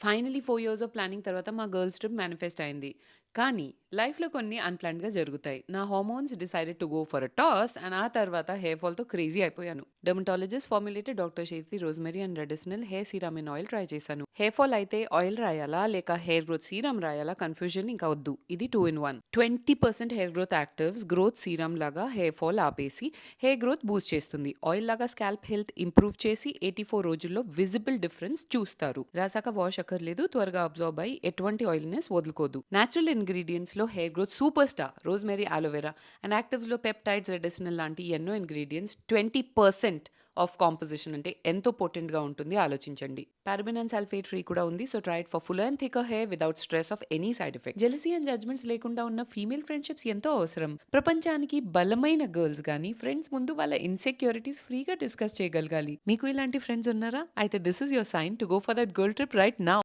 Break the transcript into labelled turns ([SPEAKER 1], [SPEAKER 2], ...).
[SPEAKER 1] Finally 4 years of planning తర్వాత మా girls trip manifest అయింది. కానీ లైఫ్‌లో కొన్ని అన్‌ప్లాన్డ్‌గా జరుగుతాయి. నా hormones decided to go for a toss and ఆ తర్వాత హెయిర్ ఫాల్‌తో క్రేజీ అయిపోయాను. డెర్మటాలజిస్ట్ ఫార్ములేటెడ్ డాక్టర్ చేసి rosemary and redensyl hair serum in oil try చేశాను. హెయిర్ ఫాల్ అయితే ఆయిల్ రాయాలా? లేక హెయిర్ గ్రోత్ సీరమ్ రాయాలా? కన్‌ఫ్యూజన్ ఇంకా వద్దు. ఇది 2 in 1. 20% hair growth actives growth serum లాగా హెయిర్ ఫాల్ ఆపేసి హెయిర్ గ్రోత్ బూస్ట్ చేస్తుంది. ఆయిల్ లాగా స్కాల్ప్ హెల్త్ ఇంప్రూవ్ చేసి 84 రోజుల్లో విజిబుల్ డిఫరెన్స్ చూస్తారు. రాసాక వాష్ అక్కర్లేదు, త్వరగా అబ్జార్బ్ అయ్యి ఎటువంటి ఆయిల్నెస్ వదులుకోదు. నేచురల్ ఇంగ్రీడియంట్స్ లో hair growth super star rosemary, aloe vera and actives లో పెప్టైడ్స్, రెడిసినల్ లాంటి ఎన్నో ఇంగ్రీడియంట్స్ 20% ఆఫ్ కాంపోజిషన్ అంటే ఎంతో పొటెంట్ గా ఉంటుంది ఆలోచించండి. పారబెన్ అండ్ సల్ఫేట్ ఫ్రీ కూడా ఉంది. So try it for full and thicker hair without stress of any side effect. Jealousy and judgements లేకుండా ఉన్న ఫీమేల్ ఫ్రెండ్షిప్స్ ఎంతో అవసరం. ప్రపంచానికి బలమైన గర్ల్స్ గానీ ఫ్రెండ్స్ ముందు వాళ్ళ ఇన్సెక్యూరిటీస్ ఫ్రీగా డిస్కస్ చేయగలగాలి. మీకు ఇలాంటి ఫ్రెండ్స్ ఉన్నారా? అయితే this is your sign to go for that girl trip right now.